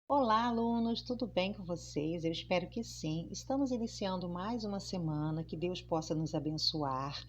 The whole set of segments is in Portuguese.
Olá, alunos, tudo bem com vocês? Eu espero que sim. Estamos iniciando mais uma semana, que Deus possa nos abençoar.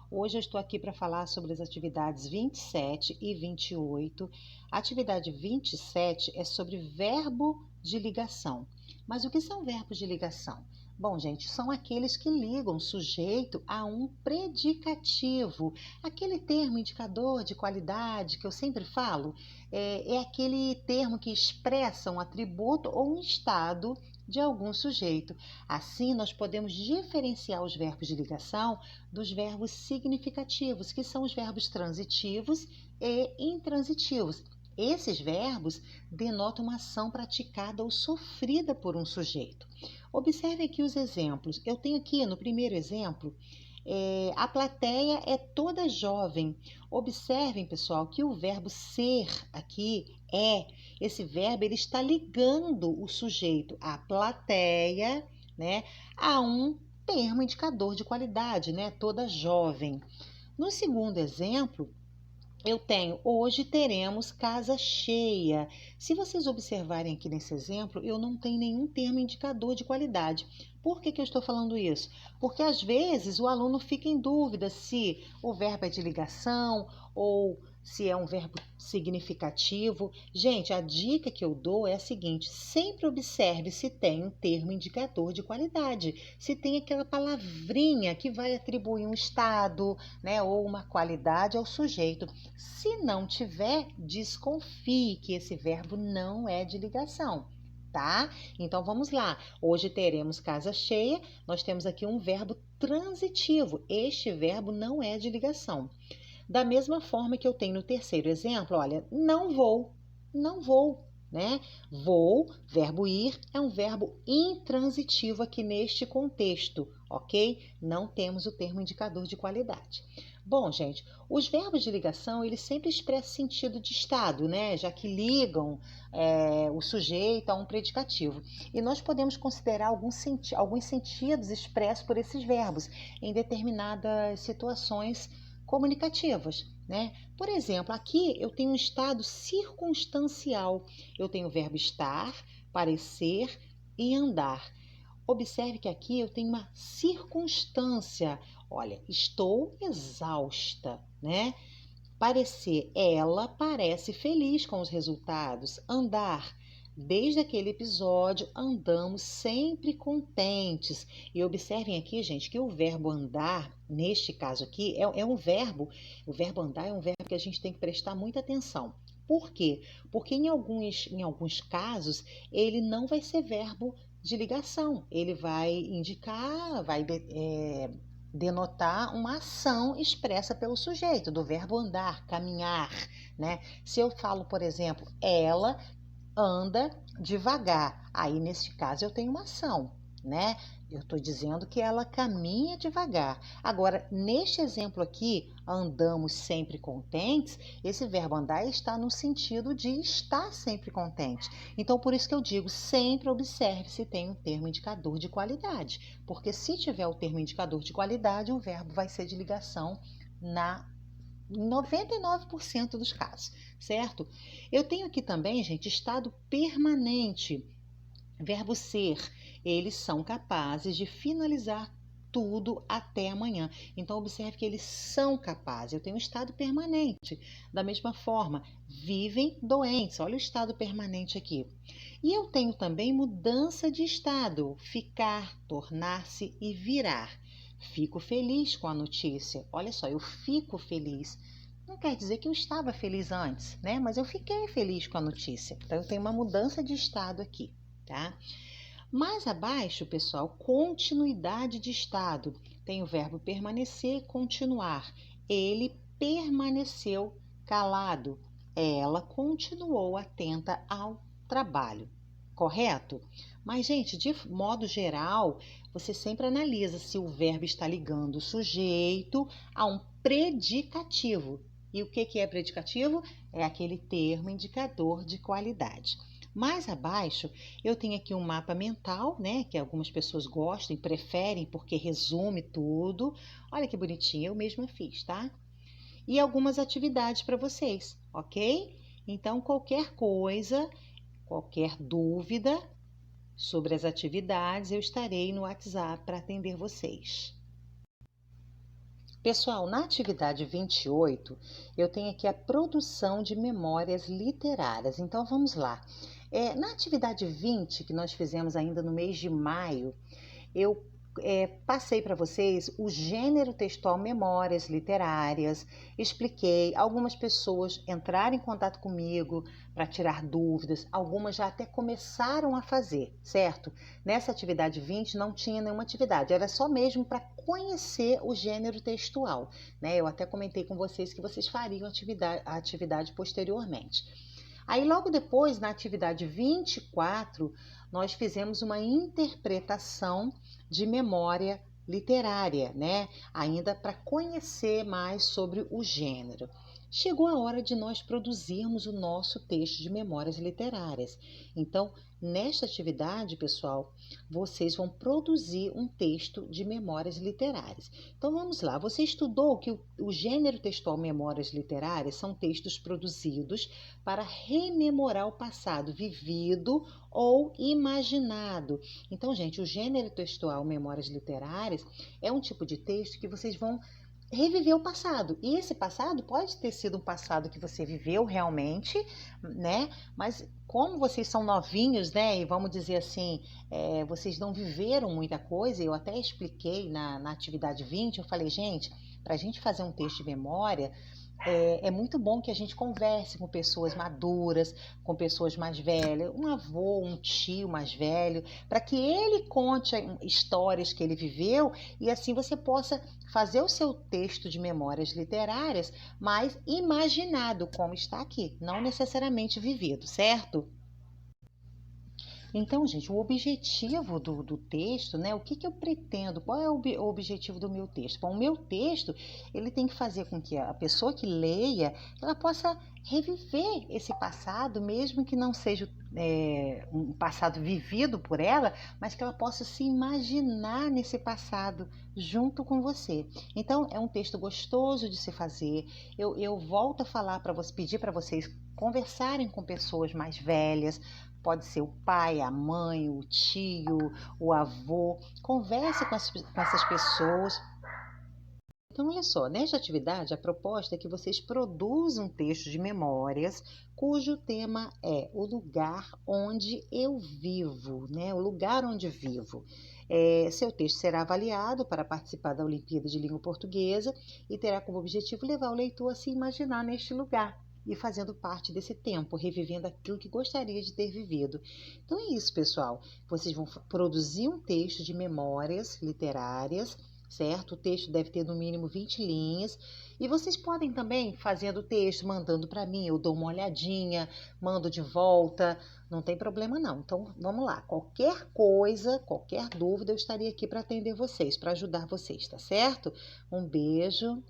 Hoje eu estou aqui para falar sobre as atividades 27 e 28. A atividade 27 é sobre verbo de ligação. Mas o que são verbos de ligação? Bom, gente, são aqueles que ligam o sujeito a um predicativo. Aquele termo indicador de qualidade que eu sempre falo, é aquele termo que expressa um atributo ou um estado de algum sujeito. Assim, nós podemos diferenciar os verbos de ligação dos verbos significativos, que são os verbos transitivos e intransitivos. Esses verbos denotam uma ação praticada ou sofrida por um sujeito. Observe aqui os exemplos. Eu tenho aqui no primeiro exemplo, a plateia é toda jovem. Observem, pessoal, que o verbo ser aqui esse verbo ele está ligando o sujeito à plateia, né, a um termo indicador de qualidade, né, toda jovem. No segundo exemplo, eu tenho, hoje teremos casa cheia. Se vocês observarem aqui nesse exemplo, eu não tenho nenhum termo indicador de qualidade. Por que eu estou falando isso? Porque às vezes o aluno fica em dúvida se o verbo é de ligação ou se é um verbo significativo. Gente, a dica que eu dou é a seguinte: sempre observe se tem um termo indicador de qualidade, se tem aquela palavrinha que vai atribuir um estado, né, ou uma qualidade ao sujeito. Se não tiver, desconfie que esse verbo não é de ligação, tá? Então vamos lá. Hoje teremos casa cheia. Nós temos aqui um verbo transitivo. Este verbo não é de ligação. Da mesma forma que eu tenho no terceiro exemplo, olha, não vou, não vou, né? Vou, verbo ir, é um verbo intransitivo aqui neste contexto, ok? Não temos o termo indicador de qualidade. Bom, gente, os verbos de ligação, eles sempre expressam sentido de estado, né? Já que ligam o sujeito a um predicativo. E nós podemos considerar alguns sentidos expressos por esses verbos em determinadas situações comunicativas, né? Por exemplo, aqui eu tenho um estado circunstancial. Eu tenho o verbo estar, parecer e andar. Observe que aqui eu tenho uma circunstância. Olha, estou exausta, né? Parecer, ela parece feliz com os resultados. Andar, desde aquele episódio, andamos sempre contentes. E observem aqui, gente, que o verbo andar, neste caso aqui, é um verbo, o verbo andar é um verbo que a gente tem que prestar muita atenção. Por quê? Porque em alguns casos, ele não vai ser verbo de ligação. Ele vai indicar, denotar uma ação expressa pelo sujeito, do verbo andar, caminhar, né? Se eu falo, por exemplo, ela anda devagar, aí nesse caso eu tenho uma ação, né? Eu estou dizendo que ela caminha devagar. Agora, neste exemplo aqui, andamos sempre contentes, esse verbo andar está no sentido de estar sempre contente. Então, por isso que eu digo, sempre observe se tem um termo indicador de qualidade, porque se tiver o termo indicador de qualidade, o verbo vai ser de ligação na 99% dos casos, certo? Eu tenho aqui também, gente, estado permanente. Verbo ser, eles são capazes de finalizar tudo até amanhã. Então, observe que eles são capazes. Eu tenho um estado permanente. Da mesma forma, vivem doentes. Olha o estado permanente aqui. E eu tenho também mudança de estado: ficar, tornar-se e virar. Fico feliz com a notícia. Olha só, eu fico feliz. Não quer dizer que eu estava feliz antes, né? Mas eu fiquei feliz com a notícia. Então, eu tenho uma mudança de estado aqui, tá? Mais abaixo, pessoal, continuidade de estado. Tem o verbo permanecer, continuar. Ele permaneceu calado. Ela continuou atenta ao trabalho. Correto? Mas, gente, de modo geral, você sempre analisa se o verbo está ligando o sujeito a um predicativo. E o que é predicativo? É aquele termo indicador de qualidade. Mais abaixo, eu tenho aqui um mapa mental, né, que algumas pessoas gostam e preferem porque resume tudo. Olha que bonitinho, eu mesma fiz, tá? E algumas atividades para vocês, ok? Então, qualquer coisa, Qualquer dúvida sobre as atividades, eu estarei no WhatsApp para atender vocês. Pessoal, na atividade 28, eu tenho aqui a produção de memórias literárias. Então, vamos lá. Na atividade 20, que nós fizemos ainda no mês de maio, eu passei para vocês o gênero textual memórias literárias, expliquei, algumas pessoas entraram em contato comigo para tirar dúvidas, algumas já até começaram a fazer, certo? Nessa atividade 20 não tinha nenhuma atividade, era só mesmo para conhecer o gênero textual, né? Eu até comentei com vocês que vocês fariam a atividade posteriormente. Aí logo depois, na atividade 24, nós fizemos uma interpretação de memória literária, né? Ainda para conhecer mais sobre o gênero. Chegou a hora de nós produzirmos o nosso texto de memórias literárias. Então, nesta atividade, pessoal, vocês vão produzir um texto de memórias literárias. Então, vamos lá. Você estudou que o gênero textual memórias literárias são textos produzidos para rememorar o passado vivido ou imaginado. Então, gente, o gênero textual memórias literárias é um tipo de texto que vocês vão reviver o passado. E esse passado pode ter sido um passado que você viveu realmente, né? Mas como vocês são novinhos, né? E vamos dizer assim, vocês não viveram muita coisa, eu até expliquei na atividade 20, eu falei, gente, para a gente fazer um texto de memória, é muito bom que a gente converse com pessoas maduras, com pessoas mais velhas, um avô, um tio mais velho, para que ele conte histórias que ele viveu e assim você possa fazer o seu texto de memórias literárias, mas imaginado, como está aqui, não necessariamente vivido, certo? Então, gente, o objetivo do texto, né? O que eu pretendo? Qual é o objetivo do meu texto? Bom, o meu texto, ele tem que fazer com que a pessoa que leia, ela possa reviver esse passado, mesmo que não seja um passado vivido por ela, mas que ela possa se imaginar nesse passado junto com você. Então, é um texto gostoso de se fazer. Eu volto a falar para você, pedir para vocês conversarem com pessoas mais velhas. Pode ser o pai, a mãe, o tio, o avô. Converse com essas pessoas. Então, olha só, nesta atividade, a proposta é que vocês produzam um texto de memórias cujo tema é o lugar onde eu vivo, né? O lugar onde vivo. Seu texto será avaliado para participar da Olimpíada de Língua Portuguesa e terá como objetivo levar o leitor a se imaginar neste lugar e fazendo parte desse tempo, revivendo aquilo que gostaria de ter vivido. Então é isso, pessoal. Vocês vão produzir um texto de memórias literárias, certo? O texto deve ter no mínimo 20 linhas. E vocês podem também, fazendo o texto, mandando para mim, eu dou uma olhadinha, mando de volta, não tem problema não. Então, vamos lá. Qualquer coisa, qualquer dúvida, eu estaria aqui para atender vocês, para ajudar vocês, tá certo? Um beijo.